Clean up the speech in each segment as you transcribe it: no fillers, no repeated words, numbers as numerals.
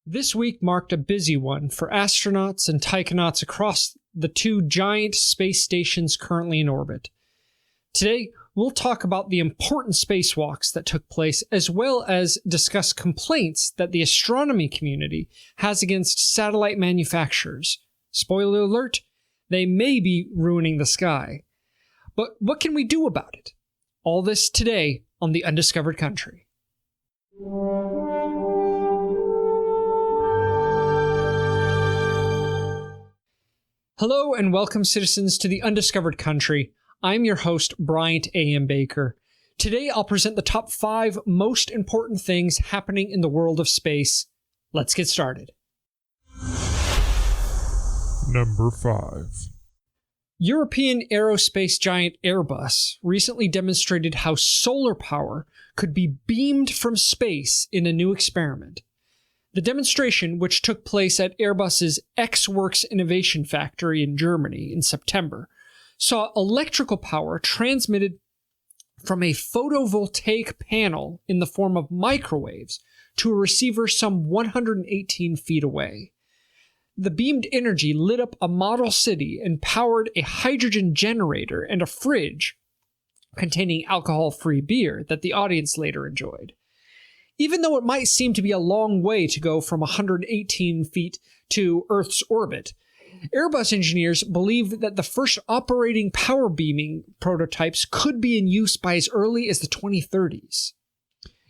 This week marked a busy one for astronauts and taikonauts across the two giant space stations currently in orbit. Today, we'll talk about the important spacewalks that took place, as well as discuss complaints that the astronomy community has against satellite manufacturers. Spoiler alert, they may be ruining the sky. But what can we do about it? All this today on the Undiscovered Country. Hello and welcome, citizens, to the Undiscovered Country. I'm your host, Bryant A.M. Baker. Today I'll present the top 5 most important things happening in the world of space. Let's get started. Number 5. European aerospace giant Airbus recently demonstrated how solar power could be beamed from space in a new experiment. The demonstration, which took place at Airbus's X-Works Innovation Factory in Germany in September, saw electrical power transmitted from a photovoltaic panel in the form of microwaves to a receiver some 118 feet away. The beamed energy lit up a model city and powered a hydrogen generator and a fridge containing alcohol-free beer that the audience later enjoyed. Even though it might seem to be a long way to go from 118 feet to Earth's orbit, Airbus engineers believe that the first operating power beaming prototypes could be in use by as early as the 2030s.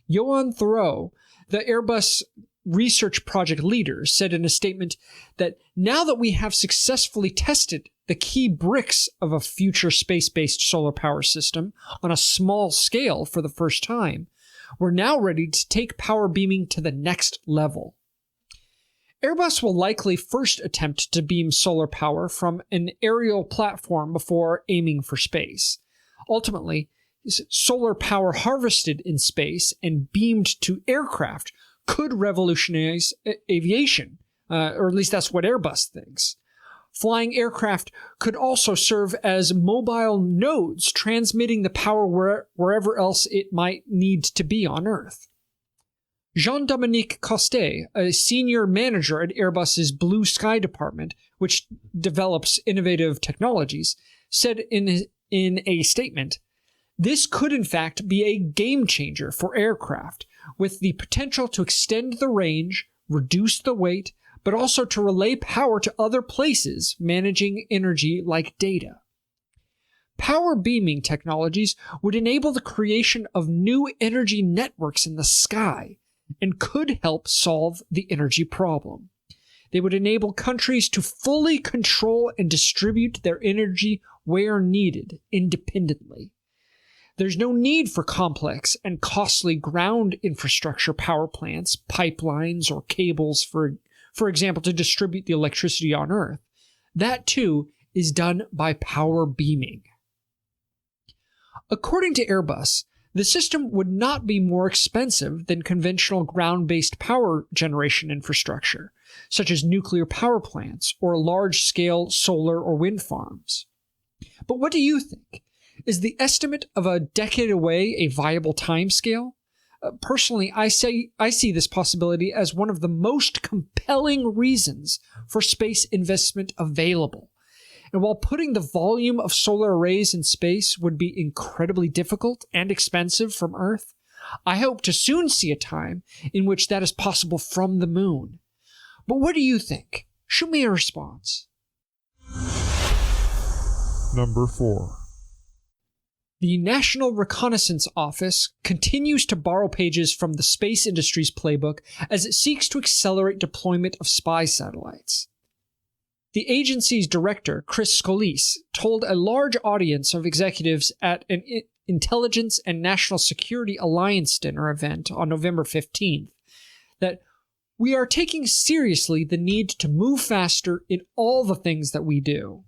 Johan Thoreau, the Airbus research project leader, said in a statement that now that we have successfully tested the key bricks of a future space-based solar power system on a small scale for the first time, we're now ready to take power beaming to the next level. Airbus will likely first attempt to beam solar power from an aerial platform before aiming for space. Ultimately, solar power harvested in space and beamed to aircraft could revolutionize aviation, or at least that's what Airbus thinks. Flying aircraft could also serve as mobile nodes, transmitting the power wherever else it might need to be on Earth. Jean-Dominique Costet, a senior manager at Airbus's Blue Sky department, which develops innovative technologies, said in a statement, "This could in fact be a game changer for aircraft, with the potential to extend the range, reduce the weight, but also to relay power to other places managing energy like data." Power beaming technologies would enable the creation of new energy networks in the sky and could help solve the energy problem. They would enable countries to fully control and distribute their energy where needed, independently. There's no need for complex and costly ground infrastructure power plants, pipelines, or cables, for example, to distribute the electricity on Earth. That, too, is done by power beaming. According to Airbus, the system would not be more expensive than conventional ground-based power generation infrastructure, such as nuclear power plants or large-scale solar or wind farms. But what do you think? Is the estimate of a decade away a viable timescale? Personally, I see this possibility as one of the most compelling reasons for space investment available. And while putting the volume of solar arrays in space would be incredibly difficult and expensive from Earth, I hope to soon see a time in which that is possible from the moon. But what do you think? Shoot me a response. Number 4. The National Reconnaissance Office continues to borrow pages from the space industry's playbook as it seeks to accelerate deployment of spy satellites. The agency's director, Chris Scalise, told a large audience of executives at an Intelligence and National Security Alliance dinner event on November 15th that we are taking seriously the need to move faster in all the things that we do.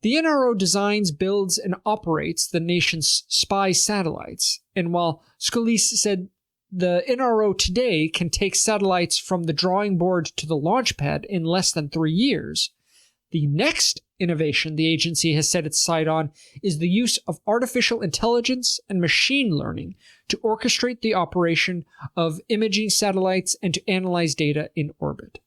The NRO designs, builds, and operates the nation's spy satellites, and while Scalise said the NRO today can take satellites from the drawing board to the launch pad in less than 3 years, The next innovation the agency has set its sight on is the use of artificial intelligence and machine learning to orchestrate the operation of imaging satellites and to analyze data in orbit.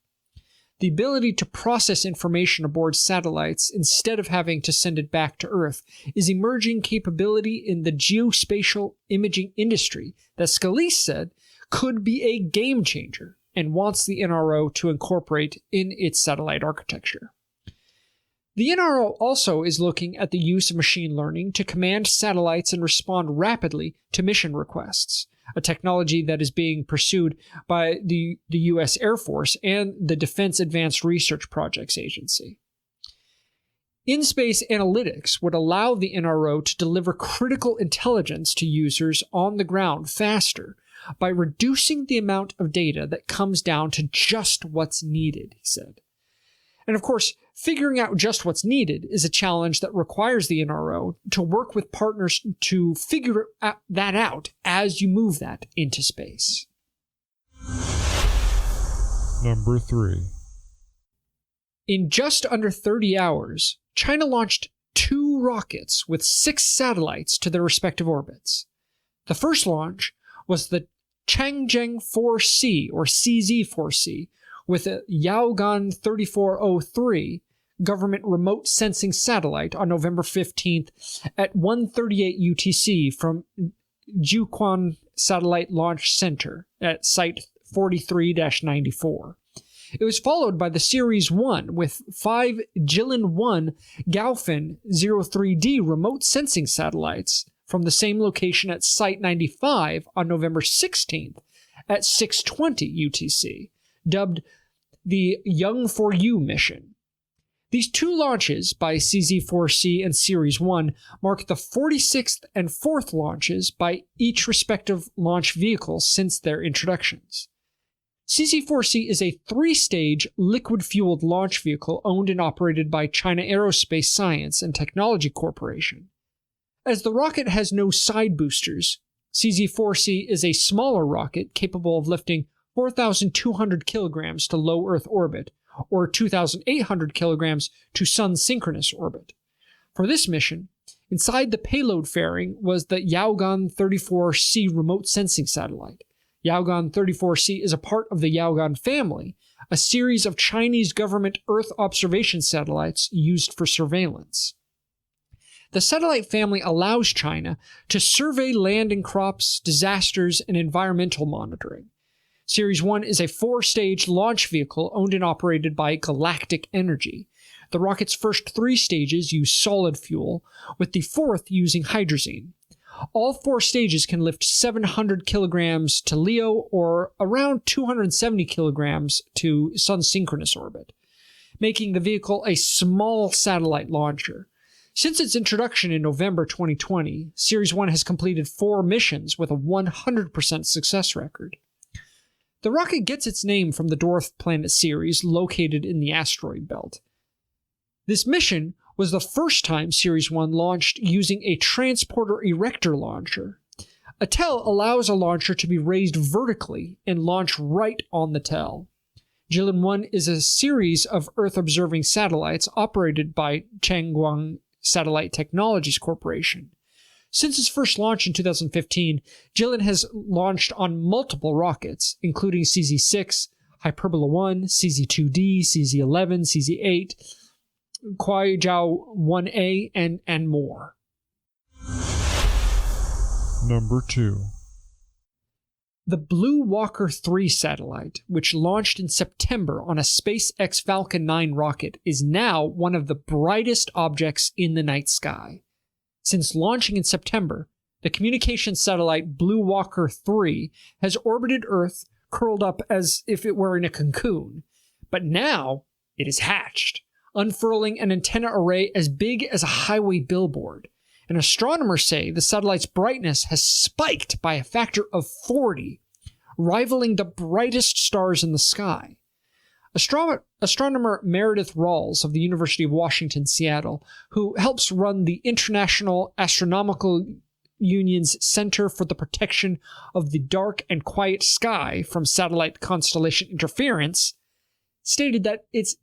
The ability to process information aboard satellites instead of having to send it back to Earth is emerging capability in the geospatial imaging industry that Scalise said could be a game changer and wants the NRO to incorporate in its satellite architecture. The NRO also is looking at the use of machine learning to command satellites and respond rapidly to mission requests, a technology that is being pursued by the U.S. Air Force and the Defense Advanced Research Projects Agency. In-space analytics would allow the NRO to deliver critical intelligence to users on the ground faster by reducing the amount of data that comes down to just what's needed, he said. And of course, figuring out just what's needed is a challenge that requires the NRO to work with partners to figure that out as you move that into space. Number 3. In just under 30 hours, China launched 2 rockets with 6 satellites to their respective orbits. The first launch was the Changzheng 4C, or CZ-4C, with a Yaogan 3403 government remote sensing satellite on November 15th at 1:38 UTC from Jiuquan Satellite Launch Center at Site 43-94. It was followed by the Series 1 with 5 Jilin-1 Gaofen 03D remote sensing satellites from the same location at Site 95 on November 16th at 6:20 UTC, dubbed the Young for You mission. These 2 launches by CZ-4C and Series 1 mark the 46th and 4th launches by each respective launch vehicle since their introductions. CZ-4C is a 3-stage liquid-fueled launch vehicle owned and operated by China Aerospace Science and Technology Corporation. As the rocket has no side boosters, CZ-4C is a smaller rocket capable of lifting 4,200 kilograms to low Earth orbit, or 2,800 kilograms to Sun-synchronous orbit. For this mission, inside the payload fairing was the Yaogan 34C remote sensing satellite. Yaogan 34C is a part of the Yaogan family, a series of Chinese government Earth observation satellites used for surveillance. The satellite family allows China to survey land and crops, disasters, and environmental monitoring. Series 1 is a 4-stage launch vehicle owned and operated by Galactic Energy. The rocket's first 3 stages use solid fuel, with the 4th using hydrazine. All 4 stages can lift 700 kilograms to LEO or around 270 kilograms to Sun-synchronous orbit, making the vehicle a small satellite launcher. Since its introduction in November 2020, Series 1 has completed 4 missions with a 100% success record. The rocket gets its name from the dwarf planet Ceres located in the asteroid belt. This mission was the first time Series 1 launched using a transporter erector launcher. A TEL allows a launcher to be raised vertically and launch right on the TEL. Jilin-1 is a series of Earth-observing satellites operated by Changguang Satellite Technologies Corporation. Since its first launch in 2015, Jilin has launched on multiple rockets, including CZ-6, Hyperbola-1, CZ-2D, CZ-11, CZ-8, Kuaizhou-1A, and more. Number 2. The Blue Walker 3 satellite, which launched in September on a SpaceX Falcon 9 rocket, is now one of the brightest objects in the night sky. Since launching in September, the communications satellite Blue Walker 3 has orbited Earth curled up as if it were in a cocoon. But now it is hatched, unfurling an antenna array as big as a highway billboard. And astronomers say the satellite's brightness has spiked by a factor of 40, rivaling the brightest stars in the sky. Astronomer Meredith Rawls of the University of Washington, Seattle, who helps run the International Astronomical Union's Center for the Protection of the Dark and Quiet Sky from Satellite Constellation Interference, stated that it's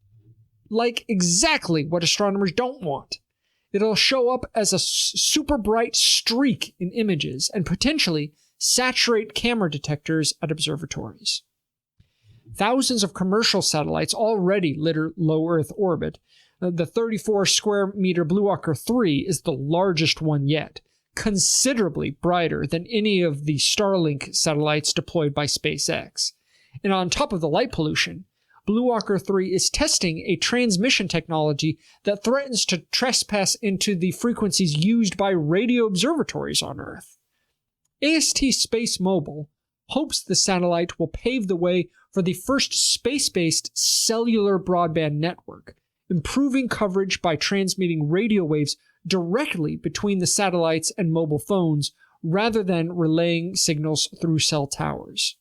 like exactly what astronomers don't want. It'll show up as a super bright streak in images and potentially saturate camera detectors at observatories. Thousands of commercial satellites already litter low Earth orbit. The 34 square meter BlueWalker 3 is the largest one yet, considerably brighter than any of the Starlink satellites deployed by SpaceX. And on top of the light pollution, BlueWalker 3 is testing a transmission technology that threatens to trespass into the frequencies used by radio observatories on Earth. AST SpaceMobile hopes the satellite will pave the way for the first space-based cellular broadband network, improving coverage by transmitting radio waves directly between the satellites and mobile phones rather than relaying signals through cell towers.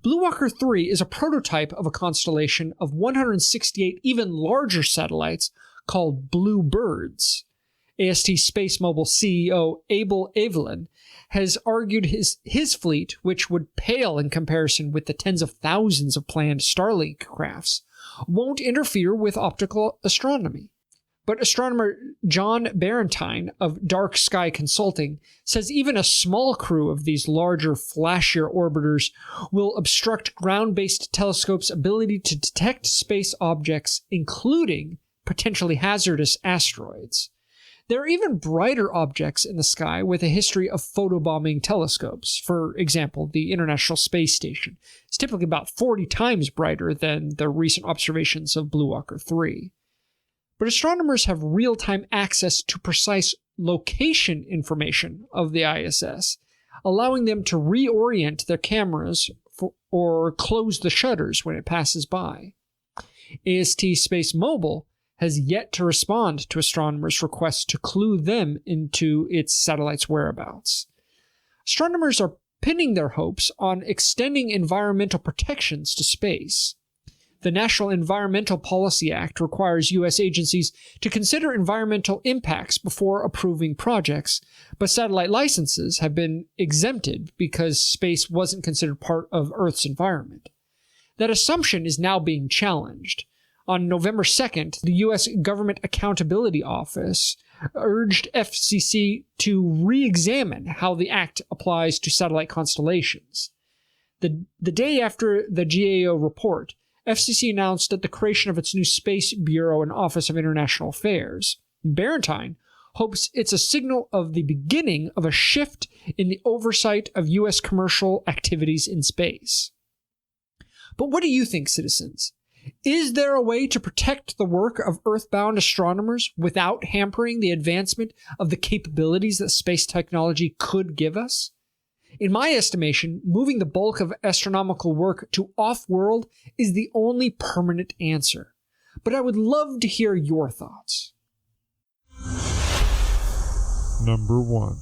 BlueWalker 3 is a prototype of a constellation of 168 even larger satellites called Bluebirds. AST SpaceMobile CEO Abel Evelyn has argued his fleet, which would pale in comparison with the tens of thousands of planned Starlink crafts, won't interfere with optical astronomy. But astronomer John Barentine of Dark Sky Consulting says even a small crew of these larger, flashier orbiters will obstruct ground-based telescopes' ability to detect space objects, including potentially hazardous asteroids. There are even brighter objects in the sky with a history of photobombing telescopes. For example, the International Space Station is typically about 40 times brighter than the recent observations of BlueWalker 3. But astronomers have real-time access to precise location information of the ISS, allowing them to reorient their cameras or close the shutters when it passes by. AST SpaceMobile has yet to respond to astronomers' requests to clue them into its satellite's whereabouts. Astronomers are pinning their hopes on extending environmental protections to space. The National Environmental Policy Act requires U.S. agencies to consider environmental impacts before approving projects, but satellite licenses have been exempted because space wasn't considered part of Earth's environment. That assumption is now being challenged. On November 2nd, the U.S. Government Accountability Office urged FCC to re-examine how the act applies to satellite constellations. The day after the GAO report, FCC announced that the creation of its new Space Bureau and Office of International Affairs. Barentine hopes it's a signal of the beginning of a shift in the oversight of U.S. commercial activities in space. But what do you think, citizens? Is there a way to protect the work of Earthbound astronomers without hampering the advancement of the capabilities that space technology could give us? In my estimation, moving the bulk of astronomical work to off-world is the only permanent answer. But I would love to hear your thoughts. Number 1.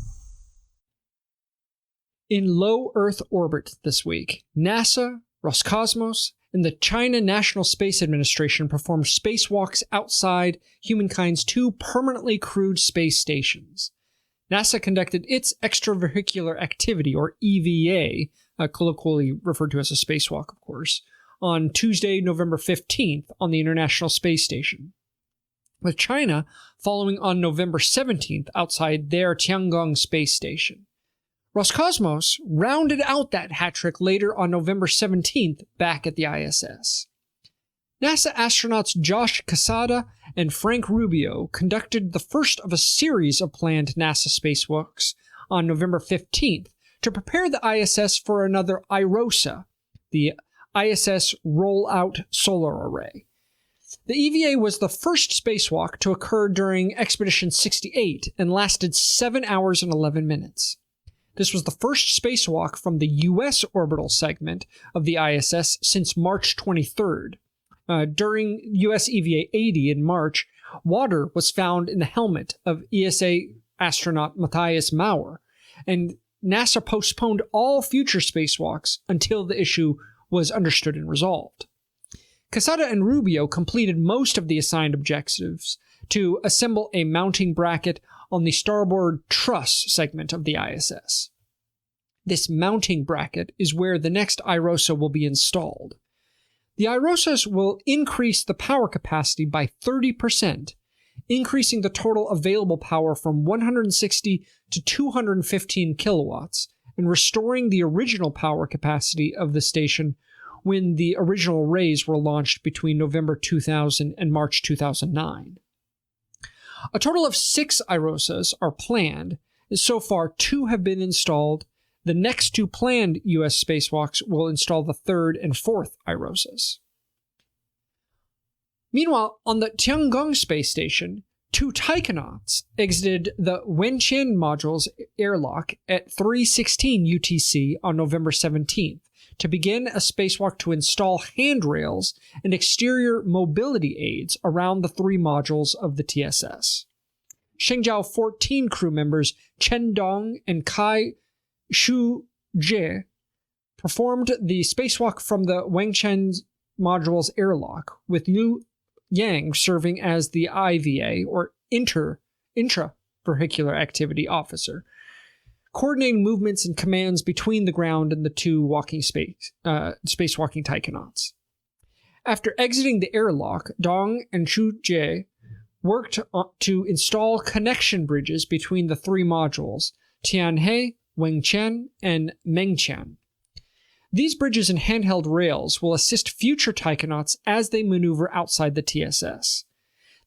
In low Earth orbit this week, NASA, Roscosmos, and the China National Space Administration performed spacewalks outside humankind's two permanently crewed space stations. NASA conducted its extravehicular activity, or EVA, colloquially referred to as a spacewalk, of course, on Tuesday, November 15th on the International Space Station, with China following on November 17th outside their Tiangong Space Station. Roscosmos rounded out that hat trick later on November 17th back at the ISS. NASA astronauts Josh Cassada and Frank Rubio conducted the first of a series of planned NASA spacewalks on November 15th to prepare the ISS for another IROSA, the ISS Roll-Out Solar Array. The EVA was the first spacewalk to occur during Expedition 68 and lasted 7 hours and 11 minutes. This was the first spacewalk from the U.S. orbital segment of the ISS since March 23rd. During U.S. EVA 80 in March, water was found in the helmet of ESA astronaut Matthias Maurer, and NASA postponed all future spacewalks until the issue was understood and resolved. Cassada and Rubio completed most of the assigned objectives to assemble a mounting bracket on the starboard truss segment of the ISS. This mounting bracket is where the next IROSA will be installed. The IROSAs will increase the power capacity by 30%, increasing the total available power from 160 to 215 kilowatts, and restoring the original power capacity of the station when the original arrays were launched between November 2000 and March 2009. A total of 6 IROSAs are planned. So far, 2 have been installed. The next 2 planned U.S. spacewalks will install the 3rd and 4th IROSAs. Meanwhile, on the Tiangong space station, 2 taikonauts exited the Wenqian module's airlock at 3:16 UTC on November 17th to begin a spacewalk to install handrails and exterior mobility aids around the 3 modules of the TSS. Shengzhou 14 crew members Chen Dong and Kai Shu-jie performed the spacewalk from the Wenqian module's airlock, with Liu Yang serving as the IVA, or intra-vehicular activity officer, coordinating movements and commands between the ground and the 2 spacewalking taikonauts. After exiting the airlock, Dong and Shu-jie worked to install connection bridges between the 3 modules, Tianhe, Wenqian, and Mengqian. These bridges and handheld rails will assist future taikonauts as they maneuver outside the TSS.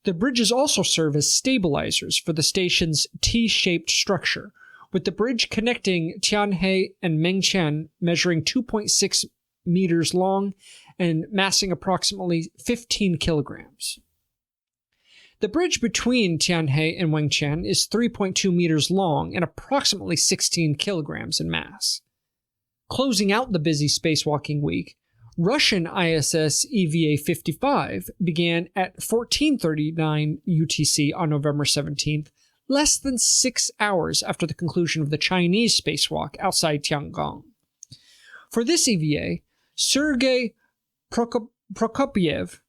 The bridges also serve as stabilizers for the station's T-shaped structure, with the bridge connecting Tianhe and Mengqian measuring 2.6 meters long and massing approximately 15 kilograms. The bridge between Tianhe and Wenqian is 3.2 meters long and approximately 16 kilograms in mass. Closing out the busy spacewalking week, Russian ISS EVA-55 began at 14:39 UTC on November 17th, less than 6 hours after the conclusion of the Chinese spacewalk outside Tiangong. For this EVA, Sergei Prokopyev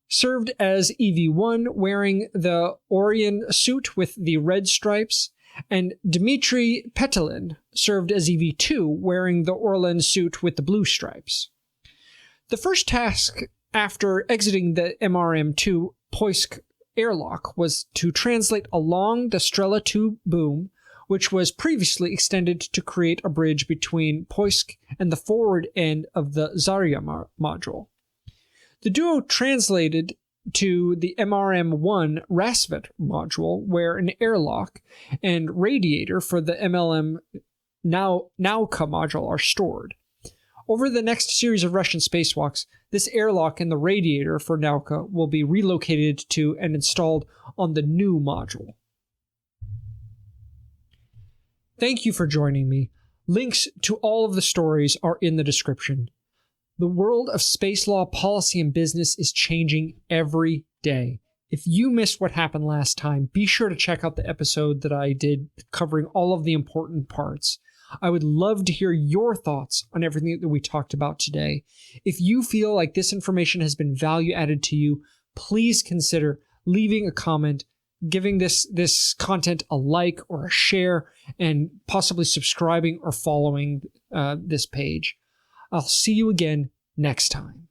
served as EV-1 wearing the Orion suit with the red stripes, and Dmitry Petelin served as EV-2 wearing the Orlan suit with the blue stripes. The first task after exiting the MRM-2 Poisk airlock was to translate along the Strela 2 boom, which was previously extended to create a bridge between Poisk and the forward end of the Zarya module. The duo translated to the MRM-1 Rassvet module, where an airlock and radiator for the MLM Nauka module are stored. Over the next series of Russian spacewalks, this airlock and the radiator for Nauka will be relocated to and installed on the new module. Thank you for joining me. Links to all of the stories are in the description. The world of space law, policy, and business is changing every day. If you missed what happened last time, be sure to check out the episode that I did covering all of the important parts. I would love to hear your thoughts on everything that we talked about today. If you feel like this information has been value added to you, please consider leaving a comment, giving this content a like or a share, and possibly subscribing or following this page. I'll see you again next time.